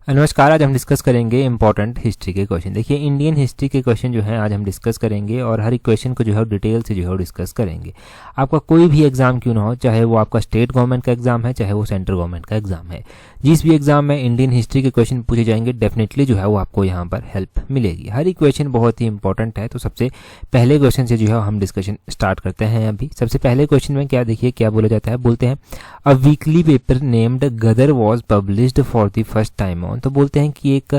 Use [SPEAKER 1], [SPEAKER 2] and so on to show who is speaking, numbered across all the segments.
[SPEAKER 1] नमस्कार। आज हम डिस्कस करेंगे इंपॉर्टेंट हिस्ट्री के क्वेश्चन। देखिए, इंडियन हिस्ट्री के क्वेश्चन जो हैं आज हम डिस्कस करेंगे और हर एक क्वेश्चन को जो है डिटेल से जो है डिस्कस करेंगे। आपका कोई भी एग्जाम क्यों ना हो, चाहे वो आपका स्टेट गवर्नमेंट का एग्जाम है, चाहे वो सेंट्रल गवर्नमेंट का एग्जाम है, जिस भी एग्जाम में इंडियन हिस्ट्री के क्वेश्चन पूछे जाएंगे डेफिनेटली जो है वो आपको यहाँ पर हेल्प मिलेगी। हर एक क्वेश्चन बहुत ही इंपॉर्टेंट है। तो सबसे पहले क्वेश्चन से जो है हम डिस्कशन स्टार्ट करते हैं। अभी सबसे पहले क्वेश्चन में क्या देखिए क्या बोला जाता है, बोलते हैं a weekly paper named Ghadar was published for the first time on. तो बोलते हैं कि एक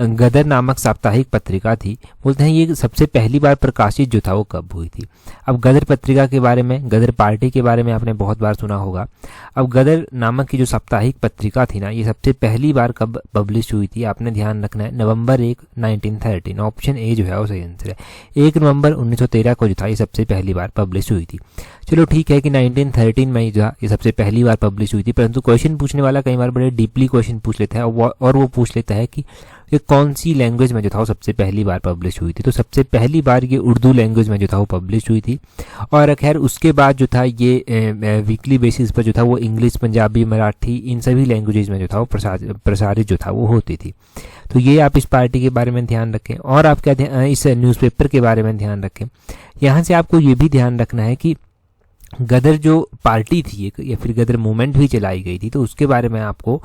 [SPEAKER 1] गदर नामक साप्ताहिक पत्रिका थी, बोलते हैं ये सबसे पहली बार प्रकाशित जो था वो कब हुई थी। अब गदर पत्रिका के बारे में, गदर पार्टी के बारे में आपने बहुत बार सुना होगा। अब गदर नामक की जो साप्ताहिक पत्रिका थी ना, ये सबसे पहली बार कब पब्लिश हुई थी, आपने ध्यान रखना है नवंबर 1, 1913। ऑप्शन ए जो है वो सही आंसर है। 1 नवंबर 1913 को जो था ये सबसे पहली बार पब्लिश हुई थी। चलो ठीक है कि 1913 में ही जो ये सबसे पहली बार पब्लिश हुई थी, परंतु क्वेश्चन पूछने वाला कई बार बड़े डीपली क्वेश्चन पूछ लेता है और वो पूछ लेता है कि ये कौन सी लैंग्वेज में जो था वो सबसे पहली बार पब्लिश हुई थी। तो सबसे पहली बार ये उर्दू लैंग्वेज में जो था वो पब्लिश हुई थी और खैर उसके बाद जो था ये वीकली बेसिस पर जो था वो इंग्लिश, पंजाबी, मराठी इन सभी लैंग्वेजेज में जो था वो प्रसारित जो था वो होती थी। तो ये आप इस पार्टी के बारे में ध्यान रखें और आप क्या इस न्यूज़पेपर के बारे में ध्यान रखें। यहाँ से आपको ये भी ध्यान रखना है कि गदर जो पार्टी थी या फिर गदर मूवमेंट भी चलाई गई थी, तो उसके बारे में आपको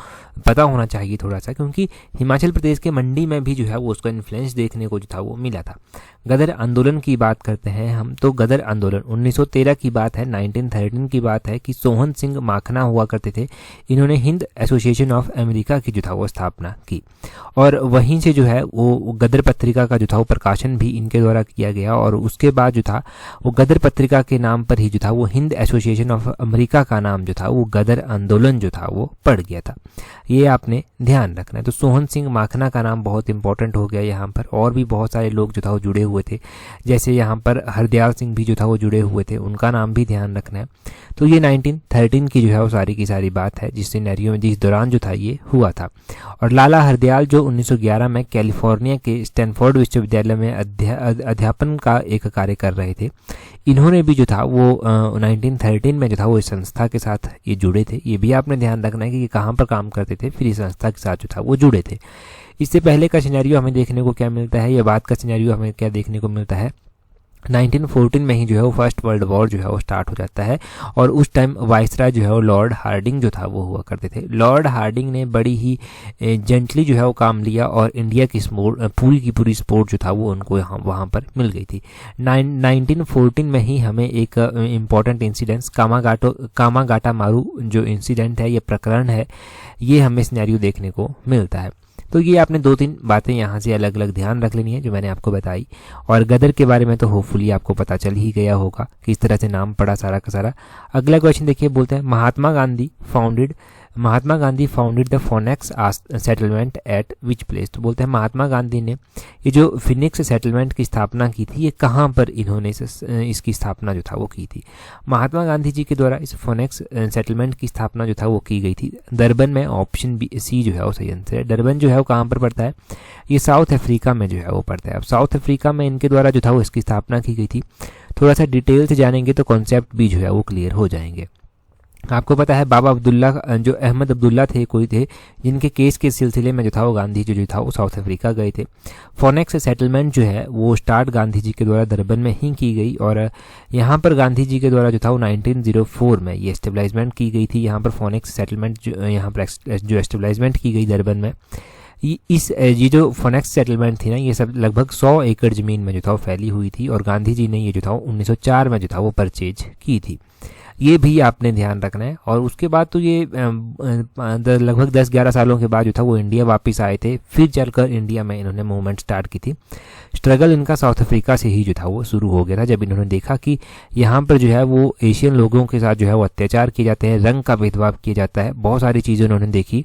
[SPEAKER 1] पता होना चाहिए थोड़ा सा, क्योंकि हिमाचल प्रदेश के मंडी में भी जो है वो उसका इन्फ्लुएंस देखने को जो था वो मिला था। गदर आंदोलन की बात करते हैं हम, तो गदर आंदोलन 1913 की बात है, 1913 की बात है कि सोहन सिंह माखना हुआ करते थे। इन्होंने हिंद एसोसिएशन ऑफ अमेरिका की जो था वो स्थापना की और वहीं से जो है वो गदर पत्रिका का जो था वो प्रकाशन भी इनके द्वारा किया गया और उसके बाद जो था वो गदर पत्रिका के नाम पर ही जो था वो हिंद एसोसिएशन ऑफ अमेरिका का नाम जो था वो गदर आंदोलन जो था वो पड़ गया था। ये आपने ध्यान रखना है। तो सोहन सिंह माखना का नाम बहुत इंपॉर्टेंट हो गया यहाँ पर, और भी बहुत सारे लोग जो था वो जुड़े हुए थे, जैसे यहाँ पर हरदयाल सिंह भी जो था वो जुड़े हुए थे, उनका नाम भी ध्यान रखना है। तो ये 1913 की जो है वो सारी की सारी बात है जिस सिनेरियो में जिस दौरान जो था ये हुआ था। और लाला हरदयाल जो 1911 में कैलिफोर्निया के स्टैनफोर्ड विश्वविद्यालय में अध्यापन का एक कार्य कर रहे थे, इन्होंने भी जो था वो 1913 में जो था वो इस संस्था के साथ ये जुड़े थे। ये भी आपने ध्यान रखना है कि ये कहाँ पर काम करते थे, फिर इस संस्था के साथ जो था वो जुड़े थे। इससे पहले का सिनेरियो हमें देखने को क्या मिलता है, या बाद का सिनेरियो हमें क्या देखने को मिलता है, 1914 में ही जो है वो फर्स्ट वर्ल्ड वॉर जो है वो स्टार्ट हो जाता है और उस टाइम वाइसराय जो है वो लॉर्ड हार्डिंग जो था वो हुआ करते थे। लॉर्ड हार्डिंग ने बड़ी ही जेंटली जो है वो काम लिया और इंडिया की पूरी की पूरी सपोर्ट जो था वो उनको वहाँ पर मिल गई थी। 1914 में ही हमें एक इम्पॉर्टेंट इंसिडेंस कामागाटा मारू जो इंसिडेंट है, ये प्रकरण है, ये हमें सिनेरियो देखने को मिलता है। तो ये आपने 2-3 बातें यहाँ से अलग अलग ध्यान रख लेनी है जो मैंने आपको बताई। और गदर के बारे में तो होपफुली आपको पता चल ही गया होगा किस तरह से नाम पड़ा सारा का सारा। अगला क्वेश्चन देखिए, बोलते हैं Mahatma Gandhi founded the phoenix settlement at which place. तो बोलते हैं महात्मा गांधी ने ये जो फिनिक्स सेटलमेंट की स्थापना की थी, ये कहाँ पर इन्होंने इसकी स्थापना जो था वो की थी। महात्मा गांधी जी के द्वारा इस फोनेक्स सेटलमेंट की स्थापना जो था वो की गई थी डरबन में। ऑप्शन सी जो है वो सही आंसर है। डरबन जो है वो कहाँ पर पड़ता है, ये साउथ अफ्रीका में जो है वो पड़ता है। अब साउथ अफ्रीका में इनके द्वारा जो था वो इसकी स्थापना की गई थी। थोड़ा सा डिटेल से जानेंगे तो कॉन्सेप्ट भी जो है वो क्लियर हो जाएंगे। आपको पता है बाबा अब्दुल्ला जो अहमद अब्दुल्ला थे कोई थे, जिनके केस के सिलसिले में जो था वो गांधी जी जो था वो साउथ अफ्रीका गए थे। फोनेक्स सेटलमेंट जो है वो स्टार्ट गांधी जी के द्वारा डरबन में ही की गई और यहाँ पर गांधी जी के द्वारा जो था वो 1904 में ये एस्टेब्लिशमेंट की गई थी। यहाँ पर फोनेक्स सेटलमेंट यहाँ पर जो एस्टेब्लिशमेंट की गई डरबन में, ये जो फोनेक्स सेटलमेंट थी ना, ये सब लगभग 100 एकड़ जमीन में जो था वो फैली हुई थी और गांधी जी ने ये जो था 1904 में जो था वो परचेज की थी। ये भी आपने ध्यान रखना है। और उसके बाद तो ये लगभग 10-11 सालों के बाद जो था वो इंडिया वापस आए थे, फिर चलकर इंडिया में इन्होंने मूवमेंट स्टार्ट की थी। स्ट्रगल इनका साउथ अफ्रीका से ही जो था वो शुरू हो गया था, जब इन्होंने देखा कि यहाँ पर जो है वो एशियन लोगों के साथ जो है वो अत्याचार किए जाते हैं, रंग का भेदभाव किया जाता है, बहुत सारी चीज़ें उन्होंने देखी।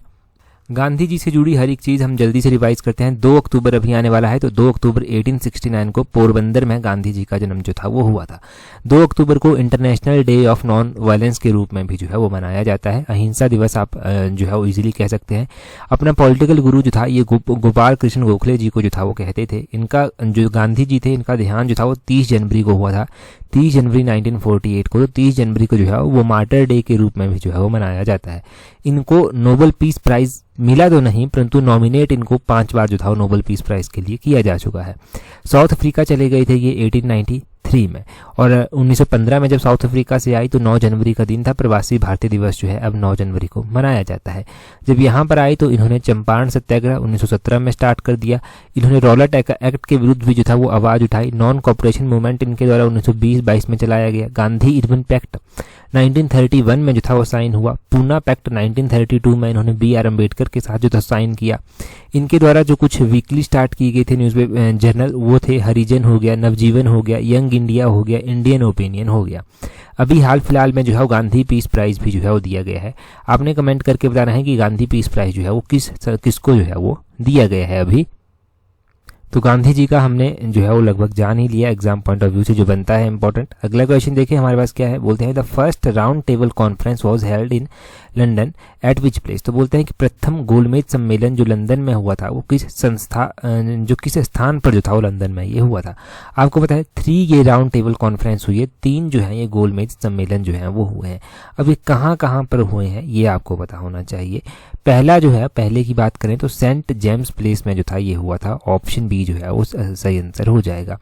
[SPEAKER 1] गांधी जी से जुड़ी हर एक चीज़ हम जल्दी से रिवाइज करते हैं। 2 अक्टूबर अभी आने वाला है, तो 2 अक्टूबर 1869 को पोरबंदर में गांधी जी का जन्म जो था वो हुआ था। 2 अक्टूबर को international day of non violence के रूप में भी जो है वो मनाया जाता है। अहिंसा दिवस आप जो है वो इजीली कह सकते हैं। अपना पॉलिटिकल गुरु जो था ये गोपाल कृष्ण गोखले जी को जो था वो कहते थे। इनका जो गांधी जी थे, इनका देहांत जो था वो 30 जनवरी को हुआ था। 30 जनवरी 1948 को, तो 30 जनवरी को जो है वो मार्टर डे के रूप में भी जो है वो मनाया जाता है। इनको नोबेल पीस प्राइज मिला तो नहीं, परंतु नॉमिनेट इनको 5 बार जो था वो नोबेल पीस प्राइज के लिए किया जा चुका है। साउथ अफ्रीका चले गए थे ये 1893 में, और 1915 में जब साउथ अफ्रीका से आई तो 9 जनवरी का दिन था। प्रवासी भारतीय दिवस जो है अब 9 जनवरी को मनाया जाता है। जब यहाँ पर आई तो इन्होंने चंपारण सत्याग्रह 1917 में स्टार्ट कर दिया। इन्होंने रॉलेट एक्ट के विरुद्ध भी जो था वो आवाज़ उठाई। नॉन कॉपरेशन मूवमेंट इनके द्वारा 1920-22 में चलाया गया। गांधी इरविन पैक्ट 1931 में जो था वो साइन हुआ। पूना पैक्ट 1932 में इन्होंने B.R. अम्बेडकर के साथ जो था साइन किया। इनके द्वारा जो कुछ वीकली स्टार्ट की गई थे न्यूज़पेपर जर्नल, वो थे हरिजन हो गया, नवजीवन हो गया, यंग इंडिया हो गया, इंडियन ओपिनियन हो गया। अभी हाल फिलहाल में जो है वो गांधी पीस प्राइज भी जो है वो दिया गया है। आपने कमेंट करके बताना है कि गांधी पीस प्राइज जो है वो किसको जो है वो दिया गया है अभी। तो गांधी जी का हमने जो है वो लगभग जान ही लिया एग्जाम पॉइंट ऑफ व्यू से जो बनता है इंपॉर्टेंट। अगला क्वेश्चन देखिए हमारे पास क्या है, बोलते हैं the first round table conference was held in London eight which place. तो बोलते हैं कि प्रथम गोलमेज सम्मेलन जो लंदन में हुआ था वो किस स्थान पर जो था वो लंदन में ये हुआ था। आपको पता है 3 ये राउंड टेबल कॉन्फ्रेंस हुई है, 3 जो है ये गोलमेज सम्मेलन जो है वो हुए हैं। अब ये कहाँ कहाँ पर हुए हैं ये आपको पता होना चाहिए। पहला जो है, पहले की बात करें तो सेंट जेम्स प्लेस में जो था ये हुआ था। ऑप्शन बी जो है वो सही आंसर हो जाएगा।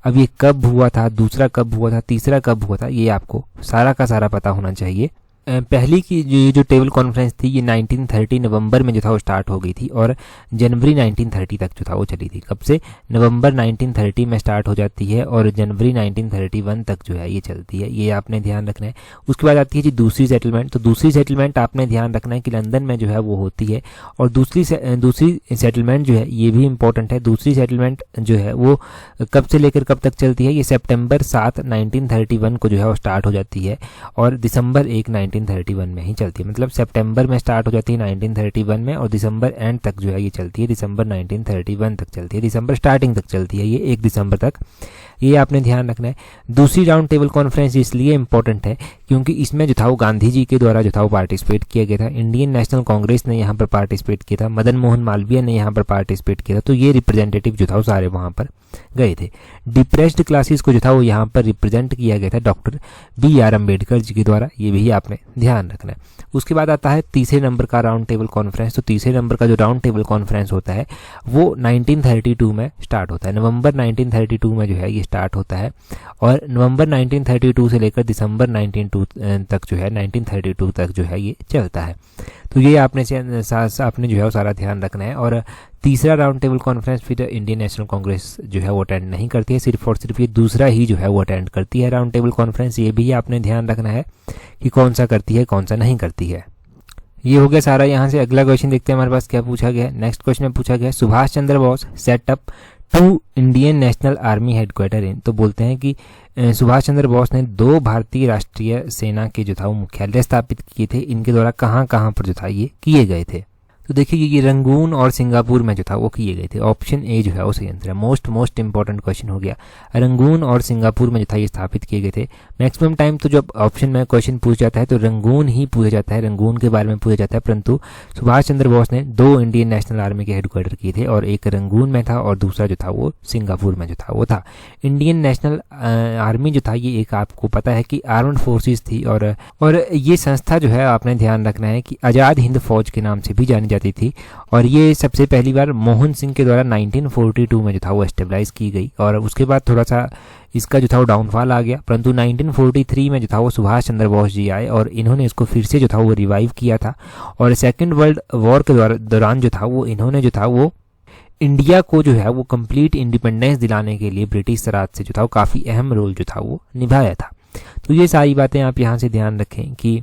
[SPEAKER 1] अब ये कब हुआ था, दूसरा कब हुआ था, तीसरा कब हुआ था, ये आपको सारा का सारा पता होना चाहिए। पहली की जो टेबल कॉन्फ्रेंस थी ये 1930 नवंबर में जो था वो स्टार्ट हो गई थी और जनवरी 1930 तक जो था वो चली थी। कब से? नवंबर 1930 में स्टार्ट हो जाती है और जनवरी 1931 तक जो है ये चलती है, ये आपने ध्यान रखना है। उसके बाद आती है जी दूसरी सेटलमेंट। तो दूसरी सेटलमेंट आपने ध्यान रखना है कि लंदन में जो है वो होती है। और दूसरी सेटलमेंट जो है ये भी इंपॉर्टेंट है। दूसरी सेटलमेंट जो है वो कब से लेकर कब तक चलती है? ये सितंबर 7 1931 को जो है वो स्टार्ट हो जाती है और दिसंबर 1 1931 में ही चलती है। मतलब सितंबर में स्टार्ट हो जाती है 1931 में और दिसंबर एंड तक जो है ये चलती है, दिसंबर 1931 तक चलती है, दिसंबर स्टार्टिंग तक चलती है ये 1 दिसंबर तक। ये आपने ध्यान रखना है। दूसरी राउंड टेबल कॉन्फ्रेंस इसलिए इंपॉर्टेंट है क्योंकि इसमें जो था वो गांधी जी के द्वारा जो था वो पार्टिसिपेट किया गया था। इंडियन नेशनल कांग्रेस ने यहाँ पर पार्टिसिपेट किया था, मदन मोहन मालवीय ने यहाँ पर पार्टिसिपेट किया था। तो ये रिप्रेजेंटेटिव जो था वो सारे वहाँ पर गए थे। डिप्रेस्ड क्लासेस को जो था वो यहाँ पर रिप्रेजेंट किया गया था डॉक्टर B.R. अम्बेडकर जी के द्वारा, ये भी आपने ध्यान रखना है। उसके बाद आता है तीसरे नंबर का राउंड टेबल कॉन्फ्रेंस। तो तीसरे नंबर का जो राउंड टेबल कॉन्फ्रेंस होता है वो 1932 में स्टार्ट होता है। नवंबर 1932 में जो है ये स्टार्ट होता है और नवंबर 1932 से लेकर दिसंबर 1932 तक जो है 1932 तक जो है ये चलता है। तो ये आपने जो है वो सारा ध्यान रखना है। और तीसरा राउंड टेबल कॉन्फ्रेंस फिर इंडियन नेशनल कांग्रेस जो है वो अटेंड नहीं करती है, सिर्फ और सिर्फ ये दूसरा ही जो है वो अटेंड करती है राउंड टेबल कॉन्फ्रेंस। ये भी आपने ध्यान रखना है कि कौन सा करती है कौन सा नहीं करती है। ये हो गया सारा यहाँ से। अगला क्वेश्चन देखते हैं हमारे पास क्या पूछा गया है। नेक्स्ट क्वेश्चन में पूछा गया है Subhash Chandra Bose setup 2 Indian National Army headquarter in. तो बोलते हैं कि सुभाष चंद्र बोस ने 2 भारतीय राष्ट्रीय सेना के जो था वो मुख्यालय स्थापित किए थे। इनके द्वारा कहाँ कहाँ पर जो था ये किए गए थे? तो देखिए ये रंगून और सिंगापुर में जो था वो किए गए थे। ऑप्शन ए जो है वो सही आंसर है। मोस्ट इंपॉर्टेंट क्वेश्चन हो गया। रंगून और सिंगापुर में जो था ये स्थापित किए गए थे। मैक्सिमम टाइम तो जब ऑप्शन में क्वेश्चन पूछ जाता है तो रंगून ही पूछा जाता है, रंगून के बारे में पूछा जाता है, परंतु सुभाष चंद्र बोस ने 2 इंडियन नेशनल आर्मी के हेडक्वार्टर किए थे और एक रंगून में था और दूसरा जो था वो सिंगापुर में जो था वो था। इंडियन नेशनल आर्मी जो था ये एक आपको पता है कि आर्म्ड फोर्सेस थी और ये संस्था जो है आपने ध्यान रखना है कि आज़ाद हिंद फौज के नाम से भी जानी जाती थी और ये सबसे पहली बार मोहन सिंह के द्वारा 1942 में जो था वो एस्टेब्लाइज की गई और उसके बाद थोड़ा सा इसका जो था वो डाउनफॉल आ गया, परंतु 1943 में जो था वो सुभाष चंद्र बोस जी आए और इन्होंने इसको फिर से जो था वो रिवाइव किया था और सेकेंड वर्ल्ड वॉर के दौरान जो था वो इन्होंने जो था वो इंडिया को जो है वो कंप्लीट इंडिपेंडेंस दिलाने के लिए ब्रिटिश सराज से जो था वो काफ़ी अहम रोल जो था वो निभाया था। तो ये सारी बातें आप यहाँ से ध्यान रखें कि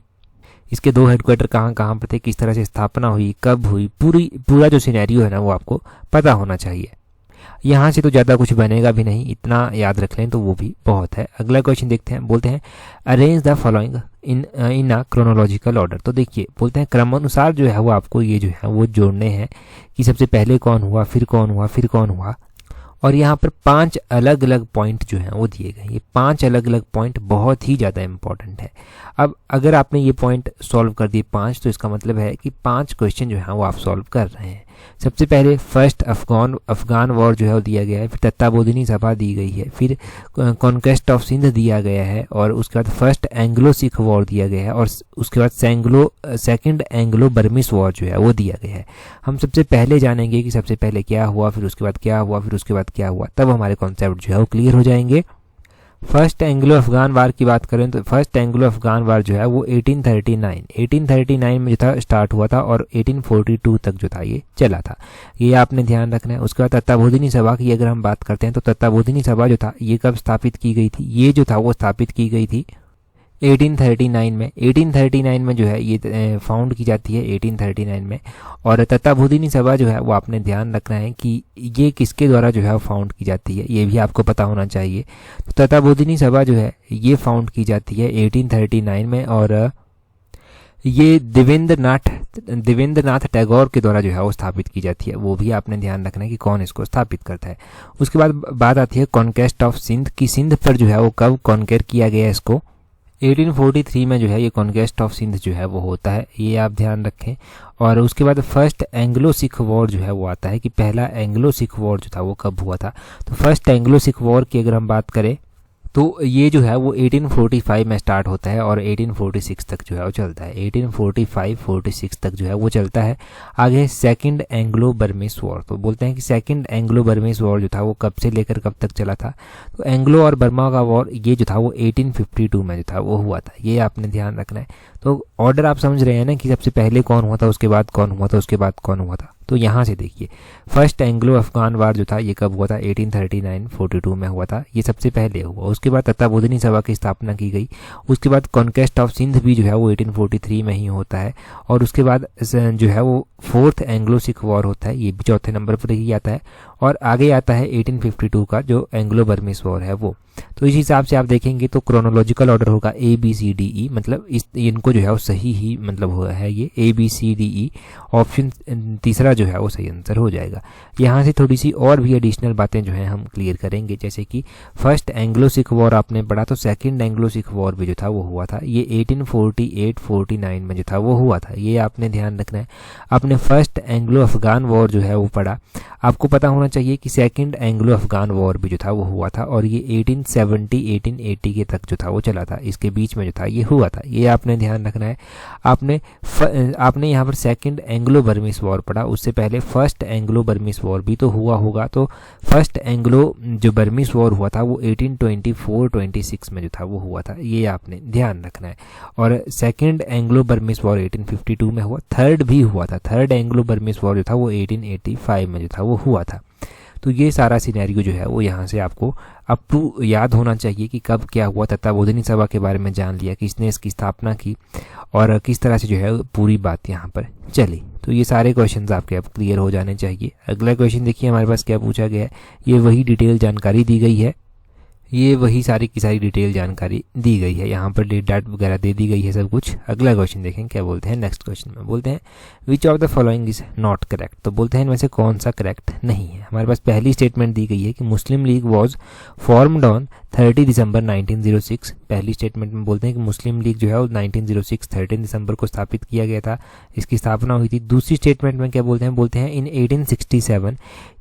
[SPEAKER 1] इसके 2 हेडक्वार्टर कहाँ कहाँ पर थे, किस तरह से स्थापना हुई, कब हुई, पूरा जो सिनेरियो है ना वो आपको पता होना चाहिए। यहाँ से तो ज़्यादा कुछ बनेगा भी नहीं, इतना याद रख लें तो वो भी बहुत है। अगला क्वेश्चन देखते हैं। बोलते हैं arrange the following in a chronological order. तो देखिए बोलते हैं क्रमानुसार जो है वो आपको ये जो है वो जोड़ने हैं कि सबसे पहले कौन हुआ, फिर कौन हुआ, फिर कौन हुआ। और यहाँ पर 5 अलग अलग पॉइंट जो हैं वो दिए गए। ये 5 अलग अलग पॉइंट बहुत ही ज़्यादा इंपॉर्टेंट है। अब अगर आपने ये पॉइंट सॉल्व कर दिए 5 तो इसका मतलब है कि 5 क्वेश्चन जो हैं वो आप सॉल्व कर रहे हैं। सबसे पहले फर्स्ट अफगान वॉर जो है वो दिया गया है, फिर तत्ताबोधिनी सभा दी गई है, फिर कॉन्क्वेस्ट ऑफ सिंध दिया गया है, और उसके बाद फर्स्ट एंग्लो सिख वॉर दिया गया है, और उसके बाद सेकंड एंग्लो बर्मिस वॉर जो है वो दिया गया है। हम सबसे पहले जानेंगे कि सबसे पहले क्या हुआ, फिर उसके बाद क्या हुआ, फिर उसके बाद क्या हुआ, तब हमारे कॉन्सेप्ट जो है वो क्लियर हो जाएंगे। फर्स्ट एंग्लो अफगान वार की बात करें तो फर्स्ट एंग्लो अफगान वार जो है वो 1839 में जो था स्टार्ट हुआ था, और 1842 तक जो था ये चला था, ये आपने ध्यान रखना है। उसके बाद तत्ताबोधिनी सभा की अगर हम बात करते हैं तो तत्ताबोधिनी सभा जो था ये कब स्थापित की गई थी, ये जो था वो स्थापित की गई थी 1839 में जो है ये फाउंड की जाती है 1839 में। और तत्ताबोधिनी सभा जो है वो आपने ध्यान रखना है कि ये किसके द्वारा जो है वो फाउंड की जाती है, ये भी आपको पता होना चाहिए। तो तत्ताबोधिनी सभा जो है ये फाउंड की जाती है 1839 में, और ये देवेंद्रनाथ टैगोर के द्वारा जो है वो स्थापित की जाती है, वो भी आपने ध्यान रखना है कि कौन इसको स्थापित करता है। उसके बाद बात आती है कॉन्क्वेस्ट ऑफ सिंध की, सिंध पर जो है वो कब कॉन्केर किया गया इसको, 1843 में जो है ये कॉन्क्वेस्ट ऑफ सिंध जो है वो होता है, ये आप ध्यान रखें। और उसके बाद फर्स्ट एंग्लो सिख वॉर जो है वो आता है कि पहला एंग्लो सिख वॉर जो था वो कब हुआ था। तो फर्स्ट एंग्लो सिख वॉर की अगर हम बात करें तो ये जो है वो 1845 में स्टार्ट होता है और 1846 तक जो है वो चलता है, 1845-46 तक जो है वो चलता है। आगे सेकंड एंग्लो बर्मिस वॉर, तो बोलते हैं कि सेकंड एंग्लो बर्मिस वॉर जो था वो कब से लेकर कब तक चला था। तो एंग्लो और बर्मा का वॉर ये जो था वो 1852 में जो था वो हुआ था, ये आपने ध्यान रखना है। तो ऑर्डर आप समझ रहे हैं ना कि सबसे पहले कौन हुआ था, उसके बाद कौन हुआ था, उसके बाद कौन हुआ था। तो यहाँ से देखिए फर्स्ट एंग्लो अफगान वार जो था ये कब हुआ था, 1839-42 में हुआ था, ये सबसे पहले हुआ। उसके बाद तत्ताबोधिनी सभा की स्थापना की गई। उसके बाद कॉन्क्वेस्ट ऑफ सिंध भी जो है वो 1843 में ही होता है। और उसके बाद जो है वो फोर्थ एंग्लो सिख वॉर होता है, ये भी चौथे नंबर पर ही आता है। और आगे आता है 1852 का जो एंग्लो बर्मिस वॉर है वो। तो इस हिसाब से आप देखेंगे तो क्रोनोलॉजिकल ऑर्डर होगा ABCDE, मतलब इनको जो है वो सही ही मतलब हुआ है ये ABCDE, ऑप्शन तीसरा जो है वो सही आंसर हो जाएगा। यहाँ से थोड़ी सी और भी एडिशनल बातें जो हैं हम क्लियर करेंगे, जैसे कि फर्स्ट एंग्लो सिख वॉर आपने पढ़ा, तो सेकंड एंग्लो सिख वॉर भी जो था वो हुआ था, ये 1848-49 में जो था वो हुआ था, ये आपने ध्यान रखना है। आपने फर्स्ट एंग्लो अफगान वॉर जो है वो पढ़ा, आपको पता होना चाहिए कि सेकंड एंग्लो अफगान वॉर भी जो था वो हुआ था, और ये 1870-1880 के तक जो था वो चला था, इसके बीच में जो था ये हुआ था, ये आपने ध्यान रखना है। आपने यहाँ पर सेकंड एंग्लो बर्मिस वॉर पढ़ा, उससे पहले फर्स्ट एंग्लो बर्मिस वॉर भी तो हुआ होगा। तो फर्स्ट एंग्लो जो बर्मिस वॉर हुआ था वो 1824-26 में जो था वो हुआ था, ये आपने ध्यान रखना है। और सेकंड एंग्लो बर्मिस वॉर 1852 में हुआ, थर्ड भी हुआ था, थर्ड एंग्लो बर्मिस वॉर जो था वो 1885 में जो था वो हुआ था। तो ये सारा सिनेरियो जो है वो यहाँ से आपको अप टू याद होना चाहिए कि कब क्या हुआ। तत्ताबोधिनी सभा के बारे में जान लिया, किसने इसकी स्थापना की और किस तरह से जो है पूरी बात यहाँ पर चली। तो ये सारे क्वेश्चंस आपके अब क्लियर हो जाने चाहिए। अगला क्वेश्चन देखिए हमारे पास क्या पूछा गया है, ये वही डिटेल जानकारी दी गई है, ये वही सारी की सारी डिटेल जानकारी दी गई है, यहाँ पर डेट डाट वगैरह दे दी गई है सब कुछ। अगला क्वेश्चन देखें क्या बोलते हैं। नेक्स्ट क्वेश्चन में बोलते हैं which of the following is not correct, तो बोलते हैं इनमें से कौन सा करेक्ट नहीं है। हमारे पास पहली स्टेटमेंट दी गई है कि मुस्लिम लीग वॉज फॉर्म्ड ऑन 30 दिसंबर 1906। पहली स्टेटमेंट में बोलते हैं कि मुस्लिम लीग जो है वो 1906 13 दिसंबर को स्थापित किया गया था, इसकी स्थापना हुई थी। दूसरी स्टेटमेंट में क्या बोलते हैं in 1867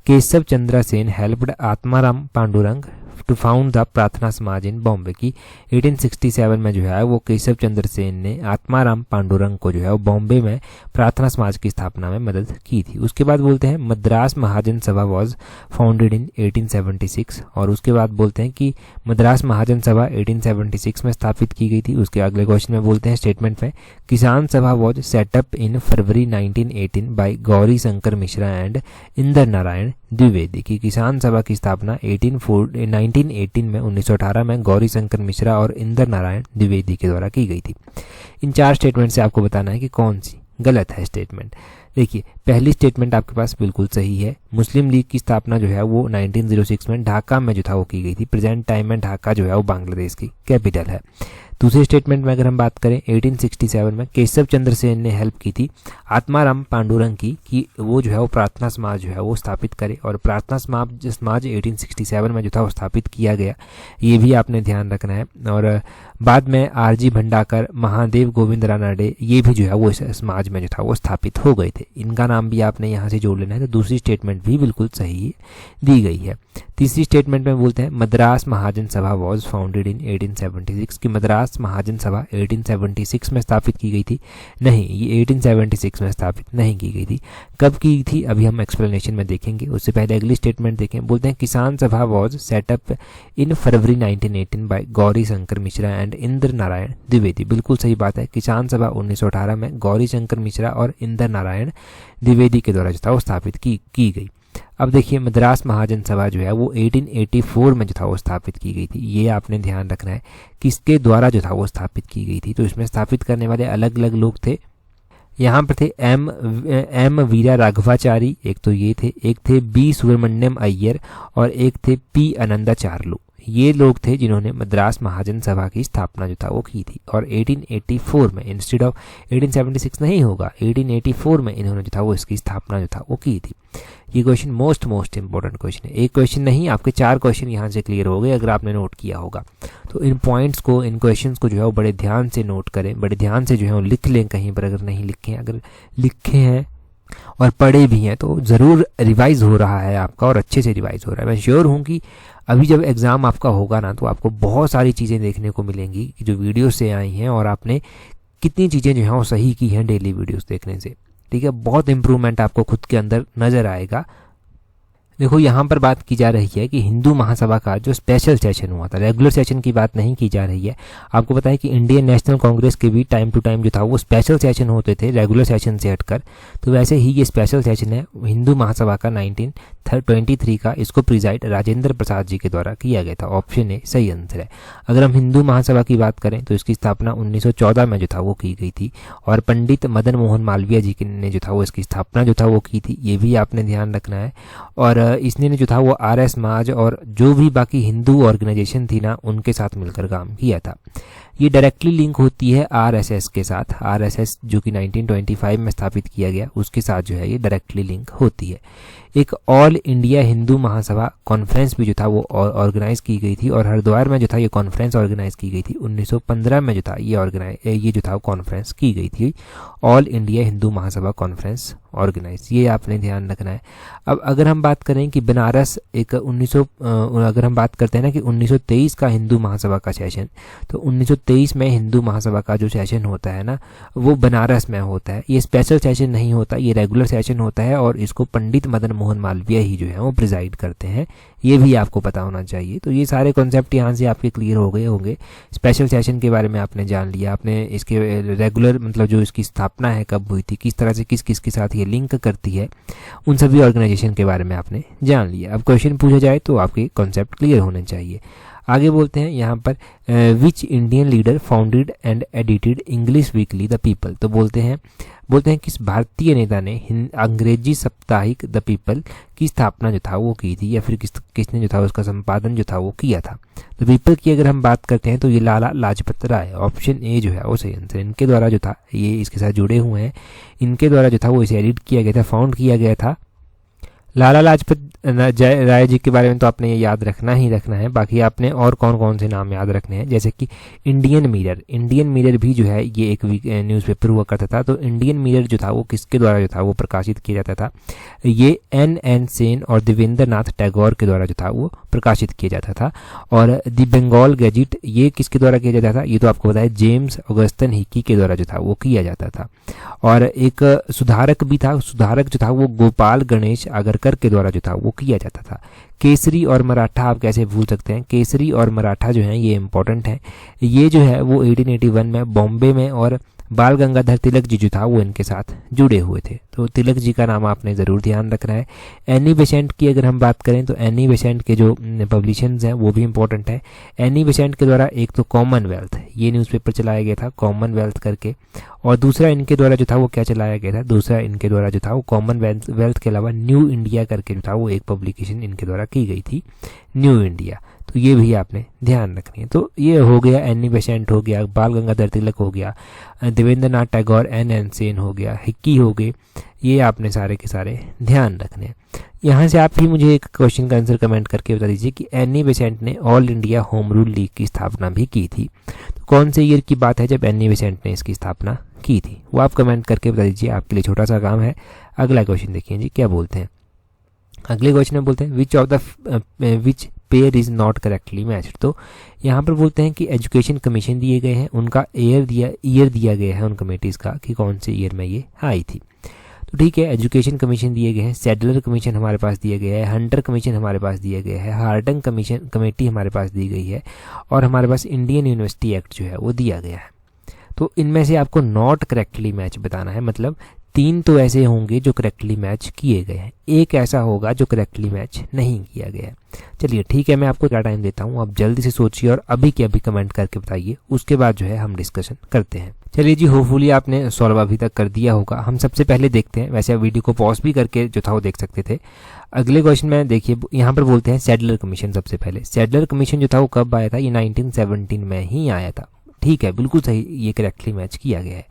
[SPEAKER 1] Keshav Chandra Sen helped Atmaram Pandurang to found the Prarthana Samaj इन बॉम्बे की 1867 में जो है वो केशव चंद्र सेन ने आत्माराम पांडुरंग को जो है वो बॉम्बे में प्रार्थना समाज की स्थापना में मदद की थी। उसके बाद बोलते हैं मद्रास महाजन सभा वॉज फाउंडेड इन 1876, और उसके बाद बोलते हैं कि मद्रास महाजन सभा 1876 में स्थापित की गई थी। उसके अगले क्वेश्चन में बोलते हैं स्टेटमेंट में Kisan Sabha was set up in February 1918 by Gauri Shankar Mishra and Inder Narayan Dwivedi की किसान सभा की स्थापना 1918 में 1918 में गौरी शंकर मिश्रा और इंदर नारायण द्विवेदी के द्वारा की गई थी। इन चार स्टेटमेंट से आपको बताना है कि कौन सी गलत है स्टेटमेंट। देखिए पहली स्टेटमेंट आपके पास बिल्कुल सही है, मुस्लिम लीग की स्थापना जो है वो 1906 में ढाका में जो था वो की गई थी। प्रेजेंट टाइम में ढाका जो है वो बांग्लादेश की कैपिटल है। दूसरे स्टेटमेंट में अगर हम बात करें 1867 में केशव चंद्र सेन ने हेल्प की थी आत्माराम पांडुरंग की कि वो जो है वो प्रार्थना समाज जो है वो स्थापित करे, और प्रार्थना समाज 1867 में जो था वो स्थापित किया गया, ये भी आपने ध्यान रखना है। और बाद में आरजी भंडाकर, महादेव गोविंद रानाडे, ये भी जो है वो इस समाज में जो था वो स्थापित हो गए थे। इनका नाम भी आपने यहाँ से जोड़ लेना है। तो दूसरी स्टेटमेंट भी बिल्कुल सही दी गई है। तीसरी स्टेटमेंट में बोलते हैं मद्रास महाजन सभा वॉज फाउंडेड इन 1876 की मद्रास महाजन सभा 1876 में स्थापित की गई थी। नहीं, ये 1876 में स्थापित नहीं की गई थी। कब की थी अभी हम एक्सप्लेनेशन में देखेंगे, उससे पहले अगली स्टेटमेंट देखें। बोलते हैं Kisan Sabha was set up in February 1918 by Gauri Shankar Mishra and Indra Narayan Dwivedi. बिल्कुल सही बात है, किसान सभा 1918 में गौरी शंकर मिश्रा और इंद्र नारायण द्विवेदी के द्वारा जो था वो स्थापित की गई। अब देखिए मद्रास महाजन सभा जो है वो 1884 में जो था वो स्थापित की गई थी। ये आपने ध्यान रखना है किसके द्वारा जो था वो स्थापित की गई थी। तो इसमें स्थापित करने वाले अलग अलग लोग थे। यहाँ पर थे एम वीरा राघवाचारी, एक तो ये थे, एक थे बी सुब्रमण्यम अय्यर और एक थे पी आनंदाचार्लू। ये लोग थे जिन्होंने मद्रास महाजन सभा की स्थापना जो था वो की थी। और 1884 में इंस्टेड ऑफ 1876 नहीं होगा, 1884 में इन्होंने जो था वो इसकी स्थापना जो था वो की थी। ये क्वेश्चन मोस्ट इंपॉर्टेंट क्वेश्चन है। एक क्वेश्चन नहीं, आपके 4 क्वेश्चन यहाँ से क्लियर हो गए अगर आपने नोट किया होगा। तो इन पॉइंट्स को, इन क्वेश्चंस को जो है वो बड़े ध्यान से नोट करें, बड़े ध्यान से जो है वो लिख लें कहीं पर, अगर नहीं लिखे, अगर लिखे हैं और पढ़े भी हैं तो ज़रूर रिवाइज हो रहा है आपका, और अच्छे से रिवाइज हो रहा है। मैं श्योर हूँ कि अभी जब एग्ज़ाम आपका होगा ना तो आपको बहुत सारी चीज़ें देखने को मिलेंगी कि जो वीडियो से आई हैं और आपने कितनी चीज़ें जो हैं वो सही की हैं डेली वीडियोस देखने से। ठीक है, बहुत इंप्रूवमेंट आपको खुद के अंदर नज़र आएगा। देखो यहाँ पर बात की जा रही है कि हिंदू महासभा का जो स्पेशल सेशन हुआ था, रेगुलर सेशन की बात नहीं की जा रही है। आपको पता है कि इंडियन नेशनल कांग्रेस के भी टाइम टू टाइम जो था वो स्पेशल सेशन होते थे रेगुलर सेशन से हटकर। तो वैसे ही ये स्पेशल सेशन है हिंदू महासभा का 1923 का, इसको प्रिजाइड राजेंद्र प्रसाद जी के द्वारा किया गया था। ऑप्शन ए सही आंसर है। अगर हम हिंदू महासभा की बात करें तो इसकी स्थापना 1914 में जो था वो की गई थी, और पंडित मदन मोहन मालवीय जी ने जो था वो इसकी स्थापना जो था वो की थी। ये भी आपने ध्यान रखना है। और इसने जो था वो आर्य समाज और जो भी बाकी हिंदू ऑर्गेनाइजेशन थी ना उनके साथ मिलकर काम किया था। ये डायरेक्टली लिंक होती है आरएसएस के साथ। आरएसएस जो कि 1925 में स्थापित किया गया उसके साथ जो है ये डायरेक्टली लिंक होती है। एक all India Hindu Mahasabha conference भी जो था वो ऑर्गेनाइज की गई थी, और हरिद्वार में जो था ये कॉन्फ्रेंस ऑर्गेनाइज की गई थी। 1915 में जो था ये जो था कॉन्फ्रेंस की गई थी, all India Hindu Mahasabha conference organise. ये आपने ध्यान रखना है। अब अगर हम बात करें कि बनारस एक अगर हम बात करते हैं ना कि 1923 का हिंदू महासभा का सेशन, तो 1923 में हिंदू महासभा का जो सेशन होता है ना वो बनारस में होता है। ये स्पेशल सेशन नहीं होता, ये रेगुलर सेशन होता है, और इसको पंडित मदन मोहन मालवीय ही जो है वो प्रिजाइड करते हैं। ये भी आपको पता होना चाहिए। तो ये सारे कॉन्सेप्ट यहाँ से आपके क्लियर हो गए होंगे। स्पेशल सेशन के बारे में आपने जान लिया, आपने इसके रेगुलर मतलब जो इसकी स्थापना है कब हुई थी, किस तरह से किस किस के साथ ये लिंक करती है, उन सभी ऑर्गेनाइजेशन के बारे में आपने जान लिया। अब क्वेश्चन पूछा जाए तो आपके कॉन्सेप्ट क्लियर होने चाहिए। आगे बोलते हैं यहाँ पर which Indian leader founded and edited English weekly the people. तो बोलते हैं किस भारतीय नेता ने अंग्रेजी साप्ताहिक द पीपल की स्थापना जो था वो की थी, या फिर किसने जो था उसका संपादन जो था वो किया था। द पीपल की अगर हम बात करते हैं तो ये लाला लाजपत राय, ऑप्शन ए जो है वो सही आंसर। इनके द्वारा जो था ये इसके साथ जुड़े हुए हैं, इनके द्वारा जो था वो इसे एडिट किया गया था, फाउंड किया गया था। लाला लाजपत राय जी के बारे में तो आपने ये याद रखना ही रखना है। बाकी आपने और कौन कौन से नाम याद रखने हैं, जैसे कि इंडियन मिरर भी जो है ये एक न्यूज़पेपर हुआ करता था। तो इंडियन मिरर जो था वो किसके द्वारा जो था वो प्रकाशित किया जाता था, ये एन सेन और देवेंद्र नाथ टैगोर के द्वारा जो था वो प्रकाशित किया जाता था। और द बंगाल गैजेट ये किसके द्वारा किया जाता था, ये तो आपको पता है जेम्स ऑगस्टन हिकी के द्वारा जो था वो किया जाता था। और एक सुधारक भी था, सुधारक जो था वो गोपाल गणेश आगरकर के द्वारा जो था वो किया जाता था। केसरी और मराठा आप कैसे भूल सकते हैं, केसरी और मराठा जो है ये इंपॉर्टेंट है। ये जो है वो 1881 में बॉम्बे में और बाल गंगाधर तिलक जी जो था वो इनके साथ जुड़े हुए थे। तो तिलक जी का नाम आपने ज़रूर ध्यान रखना है। एनी बेसेंट की अगर हम बात करें तो एनी बेसेंट के जो पब्लिशंस हैं वो भी इंपॉर्टेंट है। एनी बेसेंट के द्वारा एक तो कॉमनवेल्थ ये न्यूज़पेपर चलाया गया था, कॉमनवेल्थ करके, और दूसरा इनके द्वारा जो था वो क्या चलाया गया था, दूसरा इनके द्वारा जो था वो कॉमनवेल्थ के अलावा न्यू इंडिया करके जो था वो एक पब्लिकेशन इनके द्वारा की गई थी, न्यू इंडिया। तो ये भी आपने ध्यान रखनी है। तो ये हो गया एनी बेसेंट हो गया, बाल गंगाधर तिलक हो गया, देवेंद्र नाथ टैगोर, एन सेन हो गया, हिक्की हो गए, ये आपने सारे के सारे ध्यान रखने हैं। यहाँ से आप ही मुझे एक क्वेश्चन का आंसर कमेंट करके बता दीजिए कि एनी बेसेंट ने all India home rule league की स्थापना भी की थी। तो कौन से ईयर की बात है जब एनी बेसेंट ने इसकी स्थापना की थी, वो आप कमेंट करके बता दीजिए। आपके लिए छोटा सा काम है। अगला क्वेश्चन देखिए जी क्या बोलते हैं। अगले क्वेश्चन में बोलते हैं which pair is not correctly matched. तो यहाँ पर बोलते हैं कि एजुकेशन कमीशन दिए गए हैं, उनका ईयर दिया गया है उन कमेटीज़ का कि कौन से ईयर में ये आई थी। तो ठीक है, एजुकेशन कमीशन दिए गए हैं, सेडलर कमीशन हमारे पास दिया गया है, हंटर कमीशन हमारे पास दिया गया है, हार्डन कमीशन कमेटी हमारे पास दी गई है, और हमारे पास इंडियन यूनिवर्सिटी एक्ट जो है वो दिया गया है। तो इनमें से आपको नॉट करेक्टली मैच बताना है, मतलब 3 तो ऐसे होंगे जो करेक्टली मैच किए गए हैं, एक ऐसा होगा जो करेक्टली मैच नहीं किया गया है। चलिए ठीक है, मैं आपको क्या टाइम देता हूँ, आप जल्दी से सोचिए और अभी के अभी कमेंट करके बताइए, उसके बाद जो है हम डिस्कशन करते हैं। चलिए जी, होपफुली आपने सॉल्व अभी तक कर दिया होगा। हम सबसे पहले देखते हैं, वैसे आप वीडियो को पॉज भी करके जो था वो देख सकते थे। अगले क्वेश्चन में देखिए यहाँ पर बोलते हैं सेडलर कमीशन। सबसे पहले सेडलर कमीशन जो था वो कब आया था, ये 1917 में ही आया था। ठीक है, बिल्कुल सही, ये करेक्टली मैच किया गया है,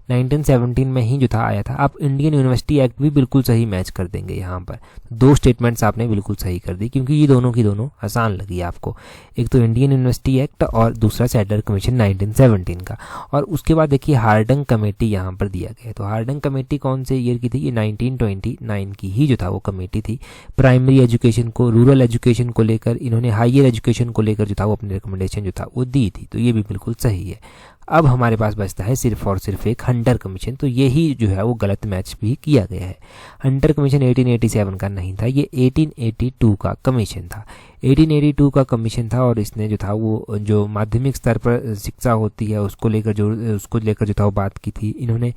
[SPEAKER 1] 1917 में ही जो था आया था। आप इंडियन यूनिवर्सिटी एक्ट भी बिल्कुल सही मैच कर देंगे। यहाँ पर 2 स्टेटमेंट्स आपने बिल्कुल सही कर दी, क्योंकि ये दोनों की दोनों आसान लगी आपको, एक तो इंडियन यूनिवर्सिटी एक्ट और दूसरा सेडलर कमीशन 1917 का। और उसके बाद देखिए हार्डन कमेटी यहाँ पर दिया गया है। तो हार्डन कमेटी कौन से ईयर की थी, ये 1929 की ही जो था वो कमेटी थी। प्राइमरी एजुकेशन को, रूरल एजुकेशन को लेकर, इन्होंने हायर एजुकेशन को लेकर जो था वो अपनी रिकमेंडेशन जो था वो दी थी। तो ये भी बिल्कुल सही है। अब हमारे पास बचता है सिर्फ और सिर्फ एक हंटर कमीशन। तो यही जो है वो गलत मैच भी किया गया है। हंटर कमीशन 1887 का नहीं था, ये 1882 का कमीशन था। 1882 का कमीशन था, और इसने जो था वो जो माध्यमिक स्तर पर शिक्षा होती है उसको लेकर जो था वो बात की थी। इन्होंने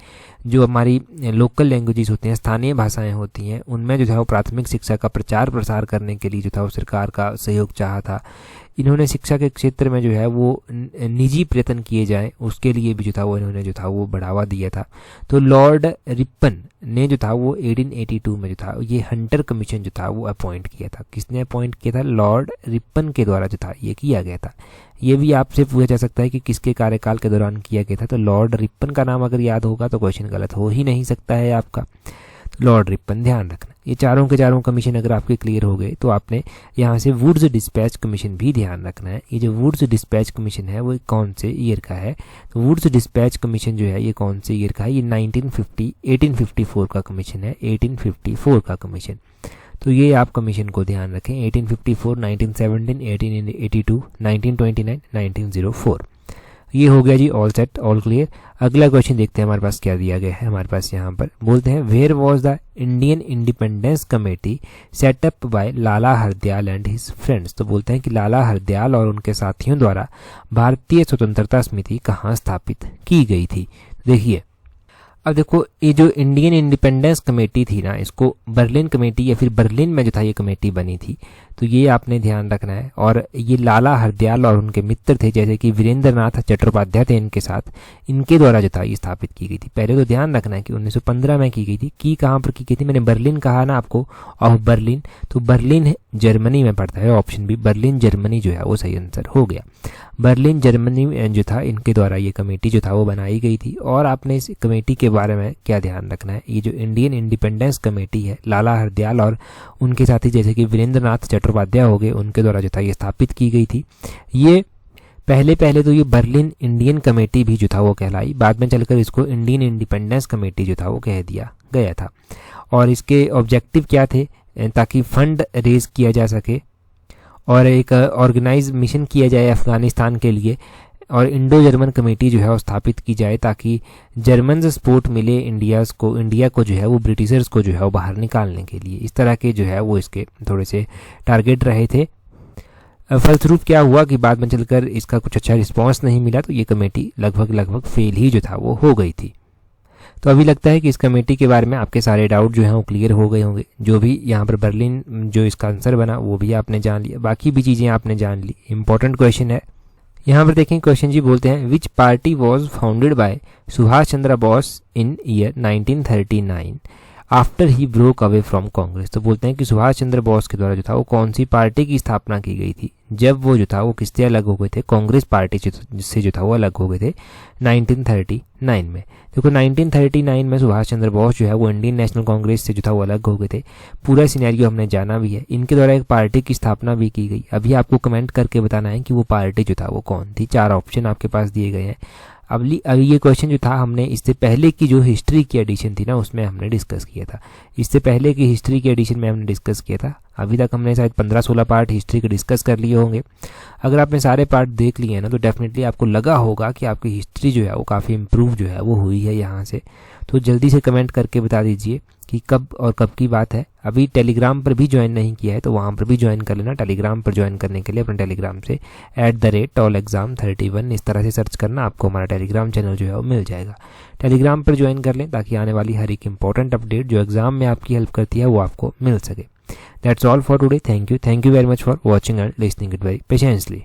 [SPEAKER 1] जो हमारी लोकल लैंग्वेजेस होती हैं, स्थानीय भाषाएं होती हैं, उनमें जो था वो प्राथमिक शिक्षा का प्रचार प्रसार करने के लिए जो था वो सरकार का सहयोग चाहा था। इन्होंने शिक्षा के क्षेत्र में जो है वो निजी प्रयत्न किए जाएं, उसके लिए भी जो था वो इन्होंने जो था वो बढ़ावा दिया था। तो लॉर्ड रिपन ने जो था वो 1882 में जो था ये हंटर कमीशन जो था वो अपॉइंट किया था। किसने अपॉइंट किया था, लॉर्ड रिपन के द्वारा जो था ये किया गया था। ये भी आपसे पूछा जा सकता है कि किसके कार्यकाल के दौरान किया गया था। तो लॉर्ड रिपन का नाम अगर याद होगा तो क्वेश्चन गलत हो ही नहीं सकता है आपका। तो लॉर्ड रिपन ध्यान रखना। ये चारों के चारों कमीशन अगर आपके क्लियर हो गए तो आपने यहाँ से वुड्स डिस्पैच कमीशन भी ध्यान रखना है। ये जो वुड्स डिस्पैच कमीशन है वो कौन से ईयर का है, तो वुड्स डिस्पैच कमीशन जो है ये कौन से ईयर का है, ये 1854 का कमीशन है, 1854 का कमीशन। तो ये आप कमीशन को ध्यान रखें, 1854, 1917, 1882, 1929, 1904। ये हो गया जी, ऑल सेट, ऑल क्लियर। अगला क्वेश्चन देखते हैं हमारे पास क्या दिया गया है। हमारे पास यहाँ पर बोलते हैं where was the Indian independence committee set up by Lala Hardayal and his friends. तो बोलते हैं कि लाला हरदयाल और उनके साथियों द्वारा भारतीय स्वतंत्रता समिति कहाँ स्थापित की गई थी। देखिए, अब देखो ये जो इंडियन इंडिपेंडेंस कमेटी थी ना, इसको बर्लिन कमेटी या फिर बर्लिन में जो था ये कमेटी बनी थी। तो ये आपने ध्यान रखना है। और ये लाला हरदयाल और उनके मित्र थे, जैसे कि वीरेंद्र नाथ चट्टोपाध्याय थे इनके साथ, इनके द्वारा जो था ये स्थापित की गई थी। पहले तो ध्यान रखना है कि 1915 में की गई थी। की कहाँ पर की गई थी, मैंने बर्लिन कहा ना आपको, ऑफ बर्लिन। तो बर्लिन जर्मनी में पड़ता है, ऑप्शन बी बर्लिन जर्मनी जो है वो सही आंसर हो गया। बर्लिन जर्मनी में जो था इनके द्वारा ये कमेटी जो था वो बनाई गई थी। और आपने इस कमेटी के बारे में क्या ध्यान रखना है, ये जो इंडियन इंडिपेंडेंस कमेटी है, लाला हरदयाल और उनके साथी जैसे कि वीरेंद्र नाथ चट्टोपाध्याय हो गए, उनके द्वारा जो था ये स्थापित की गई थी। ये पहले तो ये बर्लिन इंडियन कमेटी भी जो था वो कहलाई, बाद में चलकर इसको इंडियन इंडिपेंडेंस कमेटी जो था वो कह दिया गया था। और इसके ऑब्जेक्टिव क्या थे, ताकि फंड रेज किया जा सके और एक ऑर्गेनाइज मिशन किया जाए अफगानिस्तान के लिए, और इंडो जर्मन कमेटी जो है वो स्थापित की जाए ताकि जर्मन से सपोर्ट मिले इंडिया को जो है वो ब्रिटिशर्स को जो है वो बाहर निकालने के लिए। इस तरह के जो है वो इसके थोड़े से टारगेट रहे थे। फलस्वरूप क्या हुआ कि बाद में चलकर इसका कुछ अच्छा रिस्पॉन्स नहीं मिला, तो ये कमेटी लगभग फेल ही जो था वो हो गई थी। तो अभी लगता है कि इस कमेटी के बारे में आपके सारे डाउट जो हैं वो क्लियर हो गए होंगे। जो भी यहाँ पर बर्लिन जो इसका आंसर बना वो भी आपने जान लिया, बाकी भी चीज़ें आपने जान ली। इंपॉर्टेंट क्वेश्चन है, यहाँ पर देखें क्वेश्चन जी बोलते हैं विच party was founded by Subhash Chandra Bose in year 1939 after he broke away from Congress. तो बोलते हैं कि सुभाष चंद्र बोस के द्वारा जो था वो कौन सी पार्टी की स्थापना की गई थी जब वो जो था वो किससे अलग हो गए थे, कांग्रेस पार्टी से जो था वो अलग हो गए थे 1939 में। देखो 1939 में सुभाष चंद्र बोस जो है वो इंडियन नेशनल कांग्रेस से जो था वो अलग हो गए थे। पूरा सिनेरियो हमने जाना भी है, इनके द्वारा एक पार्टी की स्थापना भी की गई। अभी आपको कमेंट करके बताना है कि वो पार्टी जो था वो कौन थी। 4 ऑप्शन आपके पास दिए गए हैं। अभी ये क्वेश्चन जो था हमने इससे पहले की जो हिस्ट्री की एडिशन थी ना उसमें हमने डिस्कस किया था। इससे पहले की हिस्ट्री की एडिशन में हमने डिस्कस किया था। अभी तक हमने शायद 15-16 पार्ट हिस्ट्री के डिस्कस कर लिए होंगे। अगर आपने सारे पार्ट देख लिए हैं ना तो डेफिनेटली आपको लगा होगा कि आपकी हिस्ट्री जो है वो काफ़ी इम्प्रूव जो है वो हुई है यहाँ से। तो जल्दी से कमेंट करके बता दीजिए कि कब और कब की बात है। अभी टेलीग्राम पर भी ज्वाइन नहीं किया है तो वहाँ पर भी ज्वाइन कर लेना। टेलीग्राम पर ज्वाइन करने के लिए अपने टेलीग्राम से @tallexam31 इस तरह से सर्च करना, आपको हमारा टेलीग्राम चैनल जो है वो मिल जाएगा। टेलीग्राम पर ज्वाइन कर लें ताकि आने वाली हर एक इंपॉर्टेंट अपडेट जो एग्जाम में आपकी हेल्प करती है वो आपको मिल सके। That's all for today. Thank you very much for watching and listening it very patiently.